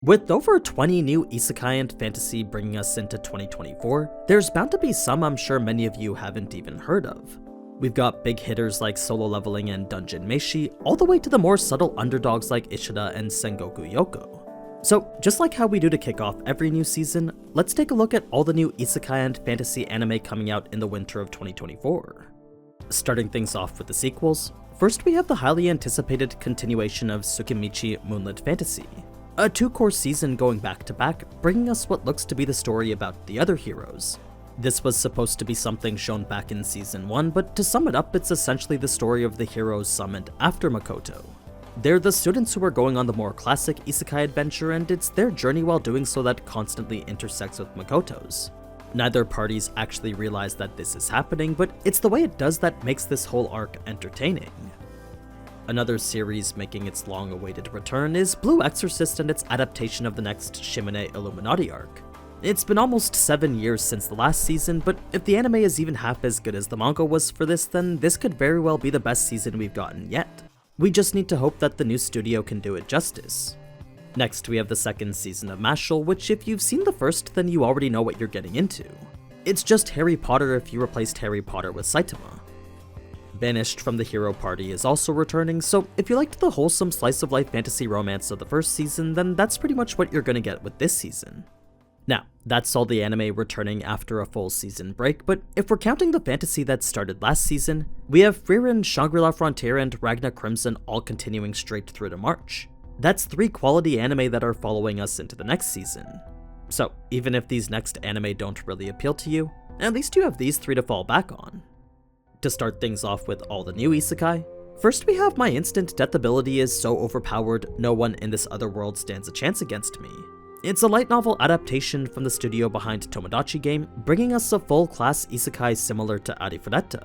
With over 20 new isekai and fantasy bringing us into 2024, there's bound to be some I'm sure many of you haven't even heard of. We've got big hitters like Solo Leveling and Dungeon Meshi, all the way to the more subtle underdogs like Ishura and Segoku Youko. So, just like how we do to kick off every new season, let's take a look at all the new isekai and fantasy anime coming out in the winter of 2024. Starting things off with the sequels, first we have the highly anticipated continuation of Tsukimichi Moonlit Fantasy, a 2-course season going back to back, bringing us what looks to be the story about the other heroes. This was supposed to be something shown back in season 1, but to sum it up, it's essentially the story of the heroes summoned after Makoto. They're the students who are going on the more classic isekai adventure, and it's their journey while doing so that constantly intersects with Makoto's. Neither parties actually realize that this is happening, but it's the way it does that makes this whole arc entertaining. Another series making its long-awaited return is Blue Exorcist and its adaptation of the next Shimane Illuminati arc. It's been almost 7 years since the last season, but if the anime is even half as good as the manga was for this, then this could very well be the best season we've gotten yet. We just need to hope that the new studio can do it justice. Next, we have the second season of Mashle, which if you've seen the first, then you already know what you're getting into. It's just Harry Potter if you replaced Harry Potter with Saitama. Banished from the Hero Party is also returning, so if you liked the wholesome slice-of-life fantasy romance of the first season, then that's pretty much what you're gonna get with this season. Now, that's all the anime returning after a full season break, but if we're counting the fantasy that started last season, we have Frieren, Shangri-La Frontier, and Ragna Crimson all continuing straight through to March. That's 3 quality anime that are following us into the next season. So, even if these next anime don't really appeal to you, at least you have these 3 to fall back on. To start things off with all the new isekai, first we have My Instant Death ability is so overpowered, no one in this other world stands a chance against me. It's a light novel adaptation from the studio behind Tomodachi Game, bringing us a full-class isekai similar to Arifureta.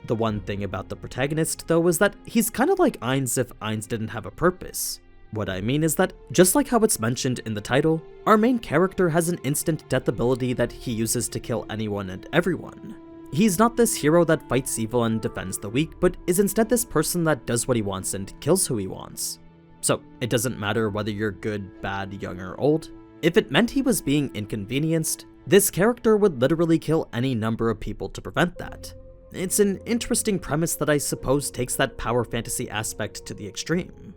The one thing about the protagonist, though, is that he's kinda like Ainz if Ainz didn't have a purpose. What I mean is that, just like how it's mentioned in the title, our main character has an instant death ability that he uses to kill anyone and everyone. He's not this hero that fights evil and defends the weak, but is instead this person that does what he wants and kills who he wants. So, it doesn't matter whether you're good, bad, young, or old. If it meant he was being inconvenienced, this character would literally kill any number of people to prevent that. It's an interesting premise that I suppose takes that power fantasy aspect to the extreme.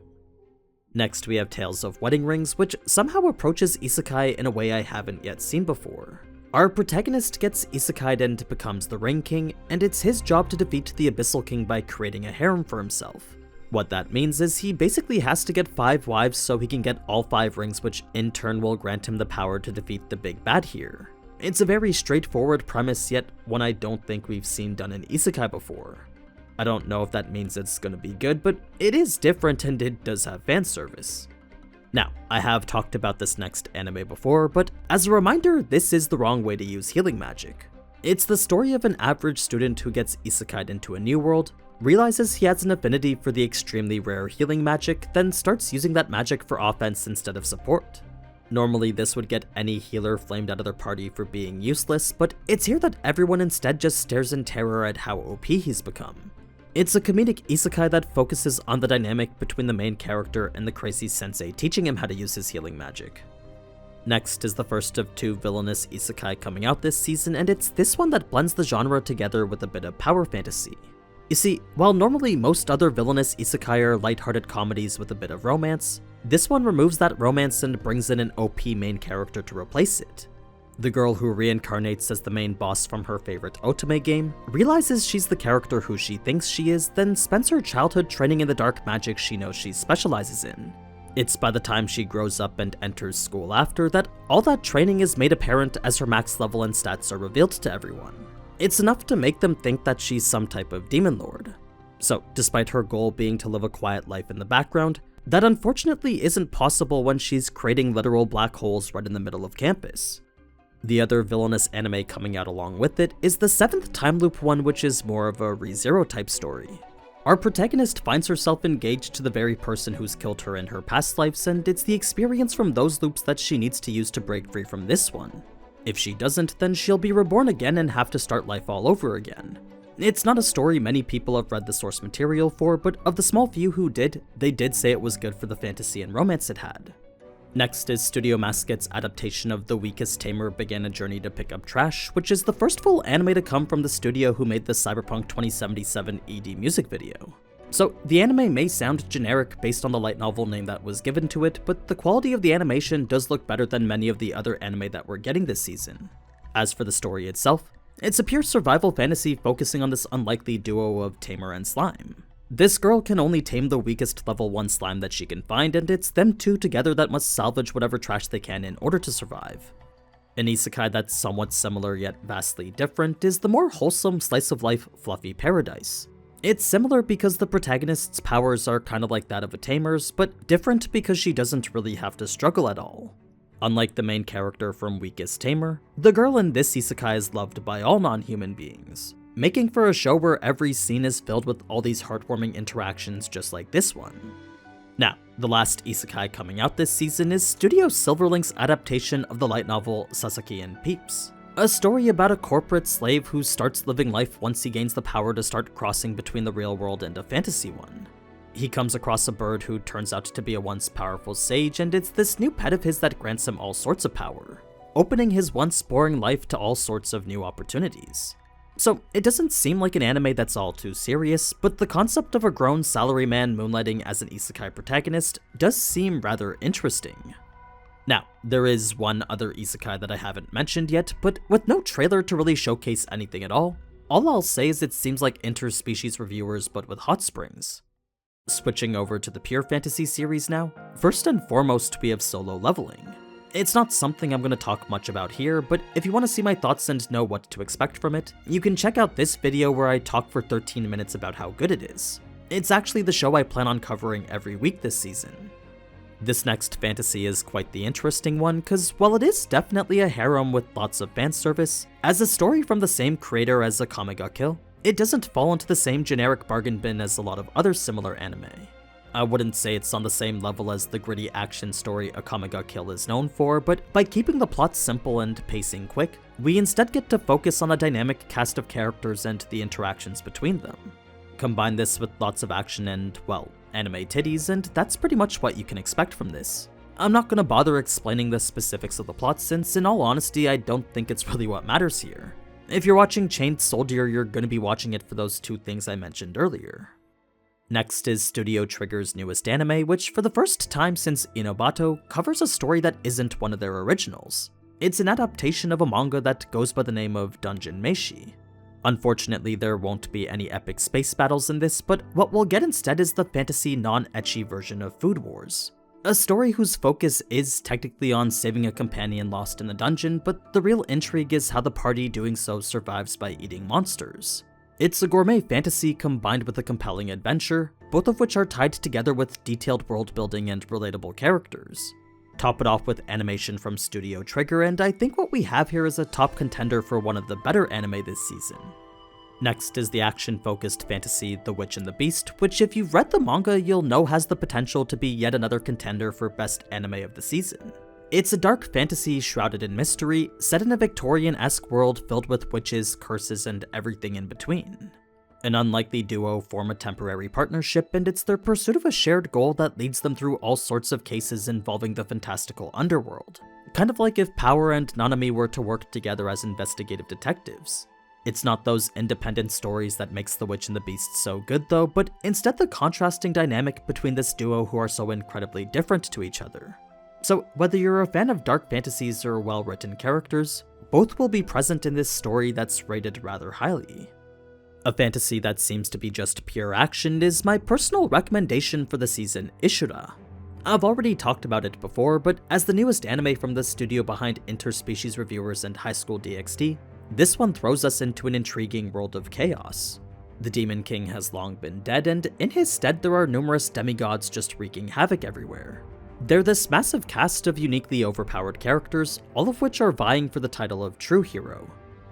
Next, we have Tales of Wedding Rings, which somehow approaches isekai in a way I haven't yet seen before. Our protagonist gets isekai'd and becomes the Ring King, and it's his job to defeat the Abyssal King by creating a harem for himself. What that means is he basically has to get 5 wives so he can get all 5 rings, which in turn will grant him the power to defeat the big bad here. It's a very straightforward premise, yet one I don't think we've seen done in isekai before. I don't know if that means it's gonna be good, but it is different and it does have fan service. Now, I have talked about this next anime before, but as a reminder, this is the wrong way to use healing magic. It's the story of an average student who gets isekai'd into a new world, realizes he has an affinity for the extremely rare healing magic, then starts using that magic for offense instead of support. Normally this would get any healer flamed out of their party for being useless, but it's here that everyone instead just stares in terror at how OP he's become. It's a comedic isekai that focuses on the dynamic between the main character and the crazy sensei teaching him how to use his healing magic. Next is the first of 2 villainous isekai coming out this season, and it's this one that blends the genre together with a bit of power fantasy. You see, while normally most other villainous isekai are lighthearted comedies with a bit of romance, this one removes that romance and brings in an OP main character to replace it. The girl who reincarnates as the main boss from her favorite otome game realizes she's the character who she thinks she is, then spends her childhood training in the dark magic she knows she specializes in. It's by the time she grows up and enters school after that all that training is made apparent as her max level and stats are revealed to everyone. It's enough to make them think that she's some type of demon lord. So, despite her goal being to live a quiet life in the background, that unfortunately isn't possible when she's creating literal black holes right in the middle of campus. The other villainous anime coming out along with it is the 7th time loop one, which is more of a ReZero type story. Our protagonist finds herself engaged to the very person who's killed her in her past lives, and it's the experience from those loops that she needs to use to break free from this one. If she doesn't, then she'll be reborn again and have to start life all over again. It's not a story many people have read the source material for, but of the small few who did, they did say it was good for the fantasy and romance it had. Next is Studio Mascot's adaptation of The Weakest Tamer Began a Journey to Pick Up Trash, which is the first full anime to come from the studio who made the Cyberpunk 2077 ED music video. So, the anime may sound generic based on the light novel name that was given to it, but the quality of the animation does look better than many of the other anime that we're getting this season. As for the story itself, it's a pure survival fantasy focusing on this unlikely duo of Tamer and Slime. This girl can only tame the weakest level 1 slime that she can find, and it's them two together that must salvage whatever trash they can in order to survive. An isekai that's somewhat similar yet vastly different is the more wholesome slice-of-life Fluffy Paradise. It's similar because the protagonist's powers are kind of like that of a tamer's, but different because she doesn't really have to struggle at all. Unlike the main character from Weakest Tamer, the girl in this isekai is loved by all non-human beings, making for a show where every scene is filled with all these heartwarming interactions just like this one. Now, the last isekai coming out this season is Studio Silverlink's adaptation of the light novel Sasaki Peeps, a story about a corporate slave who starts living life once he gains the power to start crossing between the real world and a fantasy one. He comes across a bird who turns out to be a once powerful sage, and it's this new pet of his that grants him all sorts of power, opening his once boring life to all sorts of new opportunities. So, it doesn't seem like an anime that's all too serious, but the concept of a grown salaryman moonlighting as an isekai protagonist does seem rather interesting. Now, there is one other isekai that I haven't mentioned yet, but with no trailer to really showcase anything at all I'll say is it seems like interspecies reviewers but with hot springs. Switching over to the pure fantasy series now, first and foremost we have Solo Leveling. It's not something I'm going to talk much about here, but if you want to see my thoughts and know what to expect from it, you can check out this video where I talk for 13 minutes about how good it is. It's actually the show I plan on covering every week this season. This next fantasy is quite the interesting one, cause while it is definitely a harem with lots of fan service, as a story from the same creator as Akame ga Kill, it doesn't fall into the same generic bargain bin as a lot of other similar anime. I wouldn't say it's on the same level as the gritty action story Akame ga Kill is known for, but by keeping the plot simple and pacing quick, we instead get to focus on a dynamic cast of characters and the interactions between them. Combine this with lots of action and, well, anime titties, and that's pretty much what you can expect from this. I'm not gonna bother explaining the specifics of the plot since, in all honesty, I don't think it's really what matters here. If you're watching Chained Soldier, you're gonna be watching it for those two things I mentioned earlier. Next is Studio Trigger's newest anime, which for the first time since Inobato, covers a story that isn't one of their originals. It's an adaptation of a manga that goes by the name of Dungeon Meshi. Unfortunately, there won't be any epic space battles in this, but what we'll get instead is the fantasy non-ecchi version of Food Wars. A story whose focus is technically on saving a companion lost in the dungeon, but the real intrigue is how the party doing so survives by eating monsters. It's a gourmet fantasy combined with a compelling adventure, both of which are tied together with detailed world building and relatable characters. Top it off with animation from Studio Trigger, and I think what we have here is a top contender for one of the better anime this season. Next is the action-focused fantasy The Witch and the Beast, which if you've read the manga you'll know has the potential to be yet another contender for best anime of the season. It's a dark fantasy shrouded in mystery, set in a Victorian-esque world filled with witches, curses, and everything in between. An unlikely duo form a temporary partnership, and it's their pursuit of a shared goal that leads them through all sorts of cases involving the fantastical underworld. Kind of like if Power and Nanami were to work together as investigative detectives. It's not those independent stories that makes The Witch and the Beast so good though, but instead the contrasting dynamic between this duo who are so incredibly different to each other. So whether you're a fan of dark fantasies or well-written characters, both will be present in this story that's rated rather highly. A fantasy that seems to be just pure action is my personal recommendation for the season, Ishura. I've already talked about it before, but as the newest anime from the studio behind Interspecies Reviewers and High School DxD, this one throws us into an intriguing world of chaos. The Demon King has long been dead, and in his stead there are numerous demigods just wreaking havoc everywhere. They're this massive cast of uniquely overpowered characters, all of which are vying for the title of true hero.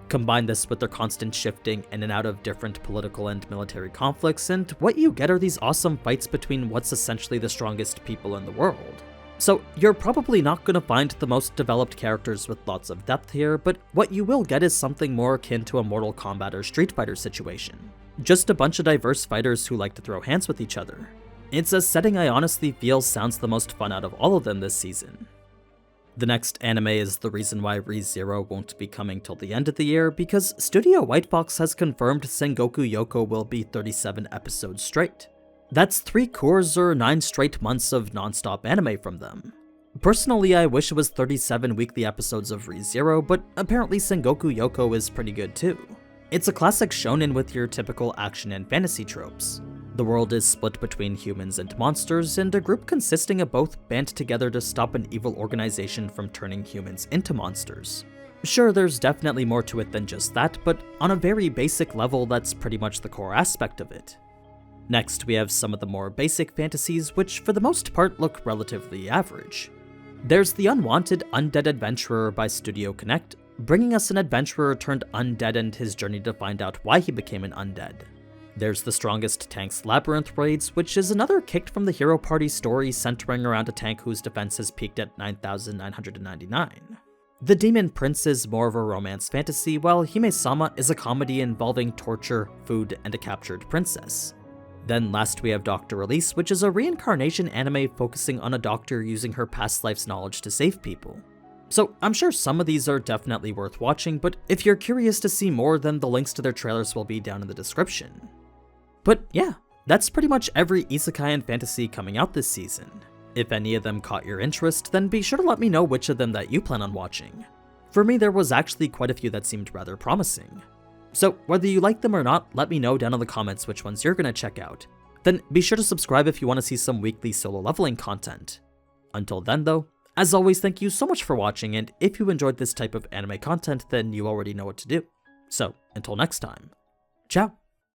Combine this with their constant shifting in and out of different political and military conflicts, and what you get are these awesome fights between what's essentially the strongest people in the world. So you're probably not going to find the most developed characters with lots of depth here, but what you will get is something more akin to a Mortal Kombat or Street Fighter situation. Just a bunch of diverse fighters who like to throw hands with each other. It's a setting I honestly feel sounds the most fun out of all of them this season. The next anime is the reason why ReZero won't be coming till the end of the year, because Studio White Fox has confirmed Sengoku Youko will be 37 episodes straight. That's 3 cours or 9 straight months of non-stop anime from them. Personally, I wish it was 37 weekly episodes of ReZero, but apparently Sengoku Youko is pretty good too. It's a classic shonen with your typical action and fantasy tropes. The world is split between humans and monsters, and a group consisting of both band together to stop an evil organization from turning humans into monsters. Sure, there's definitely more to it than just that, but on a very basic level, that's pretty much the core aspect of it. Next, we have some of the more basic fantasies, which for the most part look relatively average. There's The Unwanted Undead Adventurer by Studio Connect, bringing us an adventurer turned undead and his journey to find out why he became an undead. There's The Strongest Tank's Labyrinth Raids, which is another Kicked from the Hero Party story centering around a tank whose defense has peaked at 9,999. The Demon Prince is more of a romance fantasy, while Hime-sama is a comedy involving torture, food, and a captured princess. Then last we have Dr. Release, which is a reincarnation anime focusing on a doctor using her past life's knowledge to save people. So I'm sure some of these are definitely worth watching, but if you're curious to see more, then the links to their trailers will be down in the description. But yeah, that's pretty much every isekai and fantasy coming out this season. If any of them caught your interest, then be sure to let me know which of them that you plan on watching. For me, there was actually quite a few that seemed rather promising. So whether you like them or not, let me know down in the comments which ones you're gonna check out. Then be sure to subscribe if you want to see some weekly solo leveling content. Until then though, as always, thank you so much for watching, and if you enjoyed this type of anime content, then you already know what to do. So until next time, ciao!